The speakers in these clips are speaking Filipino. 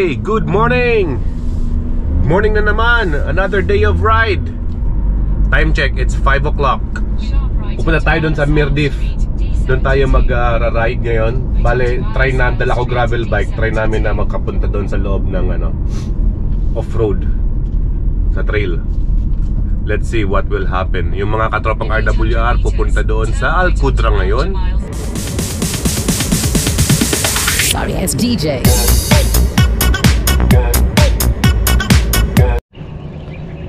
Okay, good morning! Morning na naman, another day of ride. Time check, it's 5 o'clock. Pupunta tayo doon sa Mirdif. Doon tayo mag-ride ngayon. Bale, dala ko gravel bike. Try namin na magkapunta doon sa loob ng off-road sa trail. Let's see what will happen. Yung mga katropang RWR pupunta doon sa Alcudra ngayon. Sorry, it's DJ.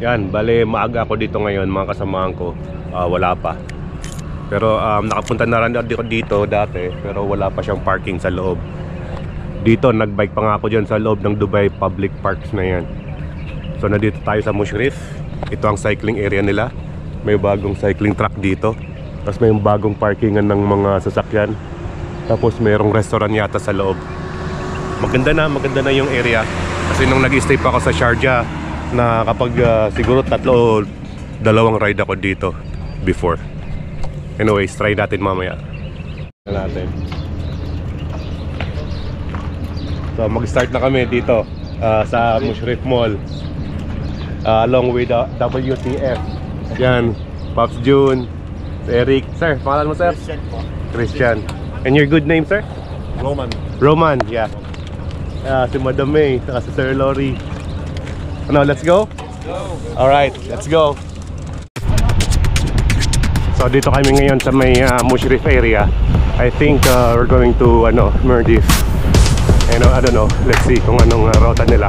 Yan, bale maaga ako dito ngayon, mga kasamahan ko. Wala pa. Pero nakapunta na rin dito dati, pero wala pa siyang parking sa loob. Dito, nagbike pa nga ako dyan sa loob ng Dubai Public Parks na yan. So nandito tayo sa Mushrif. Ito ang cycling area nila. May bagong cycling track dito. Tapos may bagong parkingan ng mga sasakyan. Tapos mayroong restaurant yata sa loob. Maganda na yung area. Kasi nung nag-stay pa ako sa Sharjah, na kapag siguro 2 o 2 ride ako dito before. Anyways, try natin mamaya. So mag-start na kami dito sa Mushrif Mall, along with WTF. Yan, Pops June, Eric. Sir, pangalan mo sir? Christian po. Christian. And your good name sir? Roman. Roman, yeah. Si Madam May, saka si Sir Lori. Now, let's go? Let's go. Alright, let's go. So dito kami ngayon sa may Mushrif area. I think we're going to Mirdif. I don't know. Let's see kung anong ruta nila.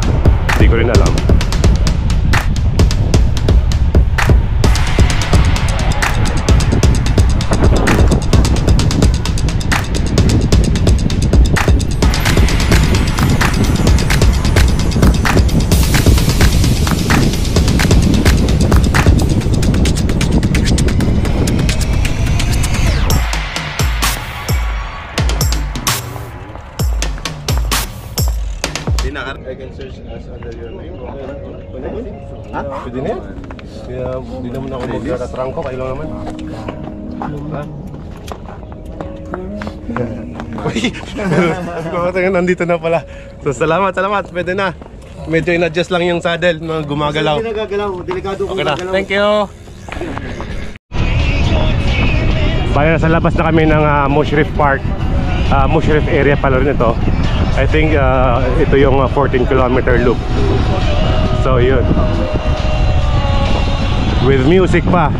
Hindi ko rin alam. I can search as under your name. Ha? Pwede na yan? Kaya hindi naman ako mag-trangko. Kayo lang naman. Ha? Nandito na pala. So salamat. Pwede na. Medyo in-adjust lang yung saddle. Gumagalaw. Hindi nagagalaw. Delikado kung Okay na. gagalaw. Thank you. Baya sa labas na kami ng Mushrif Park. Mushrif area pala rin ito. I think ito yung 14-kilometer loop. So yun, with music pa.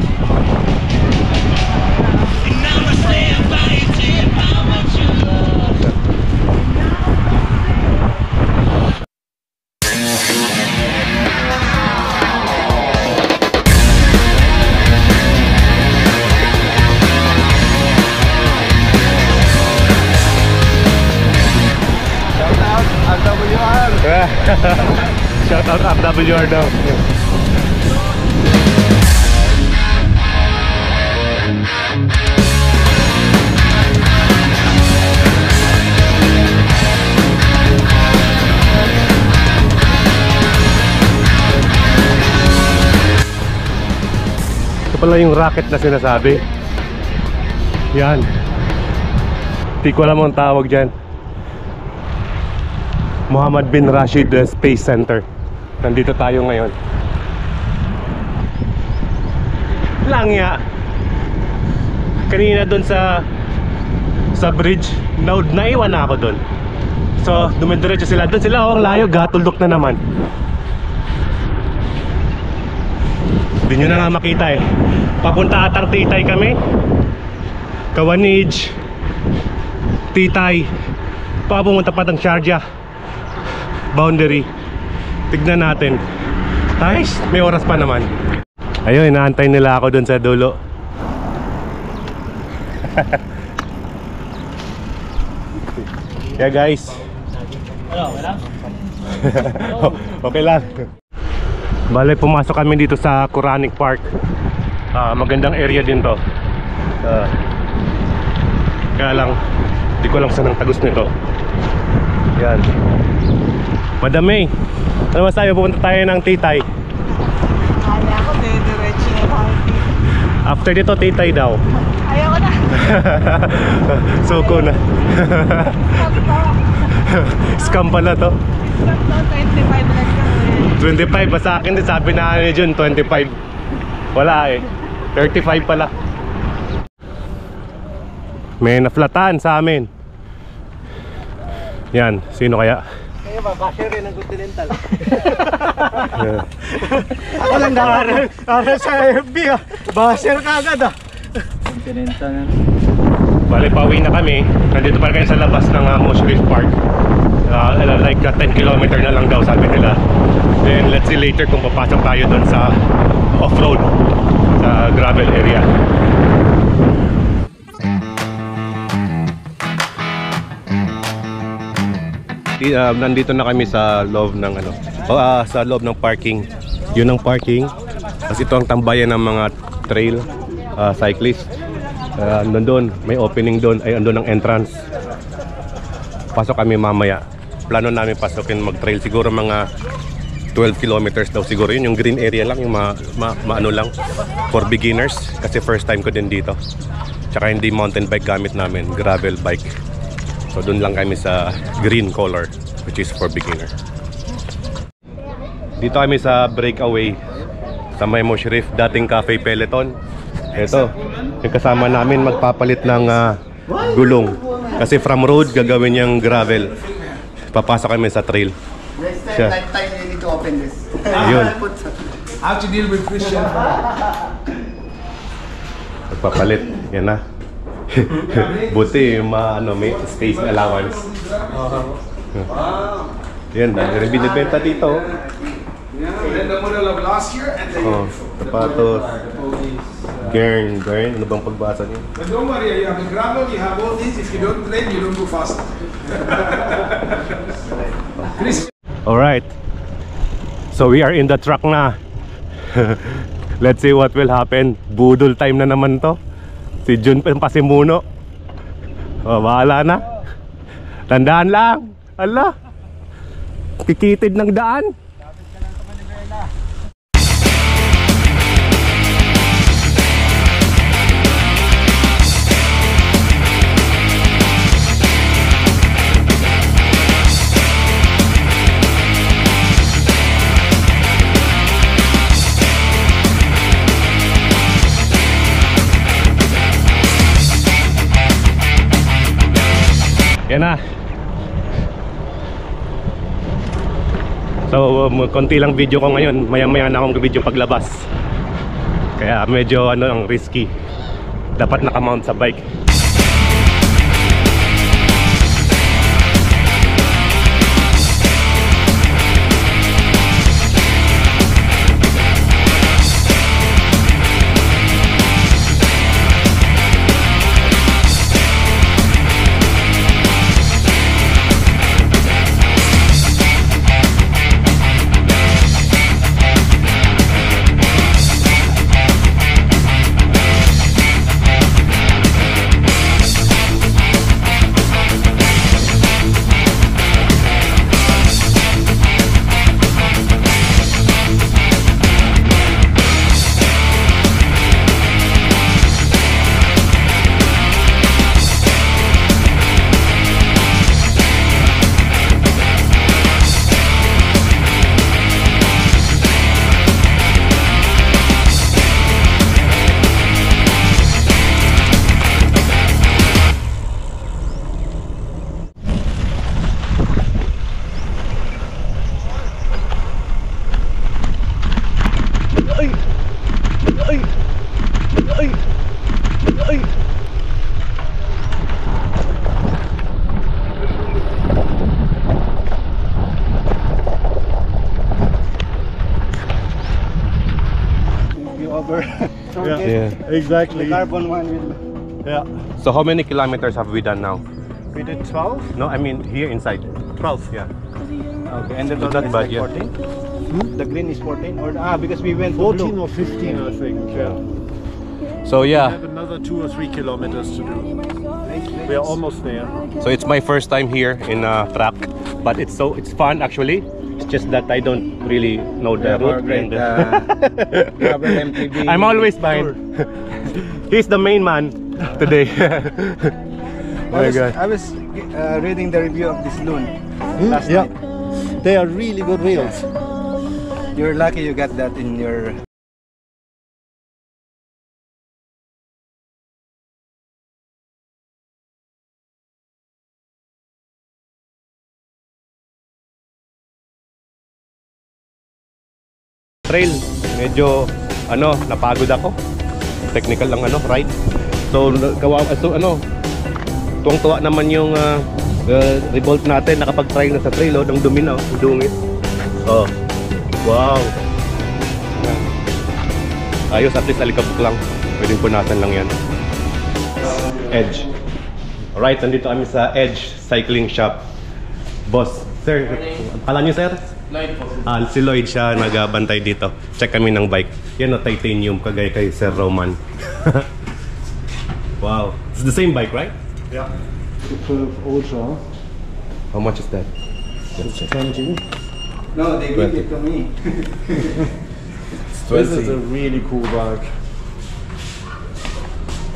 Shout out RWR daw. Ito pala yung rocket na sinasabi. Yan. Di ko alam ang tawag dyan. Mohammed bin Rashid Space Center. Nandito tayo ngayon. Langya. Kanina doon sa bridge, naiwan na ako doon. So, dumidiretso sila. Doon sila, layo, gatuldok na naman. Hindi nyo na nga makita eh. Papunta atang Titay kami. Kawanij, Titay. Papunta patang Sharjah boundary. Tignan natin. Nice, may oras pa naman. Ayun, inaantay nila ako dun sa dulo. Yeah guys. Hello, wala? Okay lang. Bale, pumasok kami dito sa Quranic Park. Magandang area din to. Kaya lang, di ko alam saan ang tagos nito. Yan. Madam May, ano masabi, pupunta tayo ng Titay. Kala ko, diretso na tayo. After dito, Titay daw. Ayoko na. Suko na. Scam pala to. lang to, 25 lang to. 25 ba sa akin din, sabi na ni Jun 25. Wala eh, 35 pala. May naflatan sa amin. Yan, sino kaya? Kaya ba, basher rin ang Continental. Yeah. Ako lang nakaral sa FB ah. Basher ka agad ah. Continental na. Bale, pauwi na kami. Nandito pa kayo sa labas ng Mosh Reef Park. Like 10 kilometer na lang daw sabi nila. Then let's see later kung papasok tayo doon sa off-road, sa gravel area. Nandito na kami sa loob ng sa loob ng parking. Yun ang parking. Kasi ito ang tambayan ng mga trail cyclist. Nandun, may opening doon, ay andun ang entrance. Pasok kami mamaya. Plano namin pasukin mag-trail siguro mga 12 kilometers daw siguro yun. Yung green area lang, yung maano lang for beginners. Kasi first time ko din dito. Tsaka hindi mountain bike gamit namin, gravel bike. So doon lang kami sa green color, which is for beginner. Dito kami sa breakaway sa may Mosh Reef, dating Cafe Peloton. Ito, yung kasama namin magpapalit ng gulong. Kasi from road gagawin niyang gravel. Papasok kami sa trail. Next Siya. lifetime you need to open this. Ayun. How to deal with Christian? Magpapalit, yan na. Buti may space allowance. Yan na, binibenta dito. Then the model of last year and the year before. Sapatos. Gern, ano bang pagbasa niyo? But don't worry, you have the gravel, you have all these. If you don't train, you don't go fast. Alright. So we are in the truck na. Let's see what will happen. Budol time na naman to. Si Jun Pasimuno. Bahala na. Tandaan lang. Ala. Kikitid ng daan. Yan na. So konti lang video ko ngayon. Maya-maya na akong video paglabas. Kaya medyo ang risky. Dapat nakamount sa bike. Yeah, exactly. The carbon one will. Yeah. So how many kilometers have we done now? We did 12? No, I mean here inside. 12. Yeah. Okay, and the Not total is bad, like yeah. 14? The green is 14? Or because we went 14 or 15, I think. Yeah. So We yeah. have another 2 or 3 kilometers to do. We are almost there. So it's my first time here in a track, but it's fun actually. It's just that I don't really know the route. And, I'm always behind. He's the main man today. Oh my God. I was reading the review of this loon last Yeah. night. They are really good wheels. You're lucky you got that in your... Trail, medyo ano, napagod ako. Technical lang ano, ride. So tuwang-tuwa naman yung revolt natin nakapag-try na sa trail, oh, ng dumi na, oh, dungit. Oh. Wow. Yan. Ayos, at least alikabok lang. Pwedeng punasan lang yan. Edge. Alright, nandito kami sa Edge Cycling Shop. Boss, sir, pala niyo, sir? Lloyd po. Si Lloyd siya nagbantay dito. Check kami ng bike. Yan o, titanium, kagaya kay Sir Roman. Wow. It's the same bike, right? Yeah. The 12 Ultra. How much is that? It's 20. No, they gave it to me. This is a really cool bike.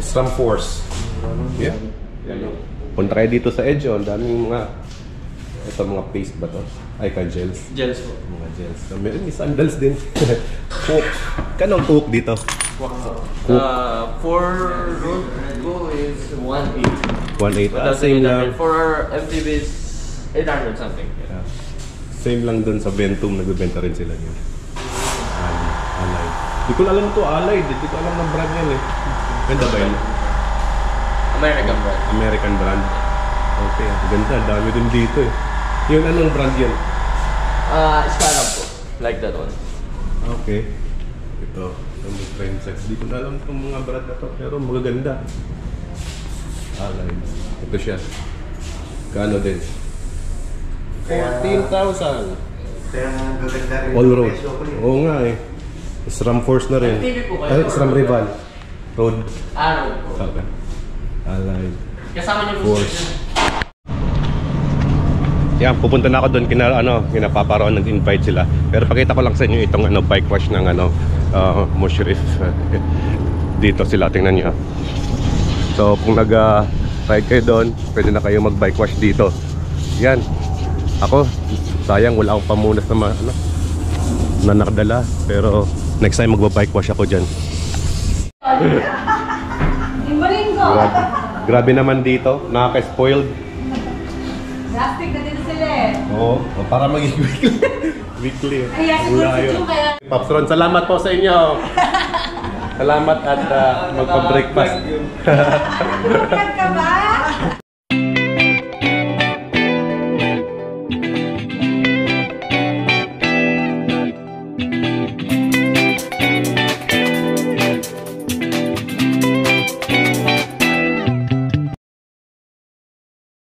Some force. Yeah. Punta kayo dito sa Edge, oh. Ang daming mga... Ito mga paste ba to? Ay, ka-gels. Gels po. Mga gels. So, meron yung sandals din. Coke. Kanong coke dito? For road go is 180. 1.8. Same lang. For our MTB is 800 something. Yeah. Same lang dun sa Ventum, nagbebenta rin sila yun. Allied. Di ko alam to, Allied. Di ko alam ng brand yan eh. Ganda ba yun? American brand. American brand. Okay, ganda. Dami din dito eh. Yun, anong brand yun? Scarab po. Like that one. Okay. Ito. Itong frame sets. Di ko na alam itong mga brand na to. Pero magaganda. Allied. Ito siya. Kano din? 14,000. Kaya gaganda rin. All road. Oo nga eh. SRAM Force na rin. MTB po kayo. Ay, SRAM Rival. Road. Road po. Okay. Allied. Kasama niyo po Force. Yan, pupunta na ako doon kina Papa Ron, nag-invite sila. Pero pakita ko lang sa inyo itong bike wash ng Mushrif. Dito sila, tingnan niyo. So, kung nag-ride kayo doon, pwede na kayo mag-bike wash dito. Yan. Ako, sayang wala akong pamunas na nakadala. Pero next time magba-bike wash ako diyan. Grabe naman dito, nakaka-spoiled. Plastic na din sila eh. Oo, para maging weekly. Ay, siguro si Jun kaya... Pops Ron, salamat po sa inyo. Salamat at magpa-breakfast. Ka ba?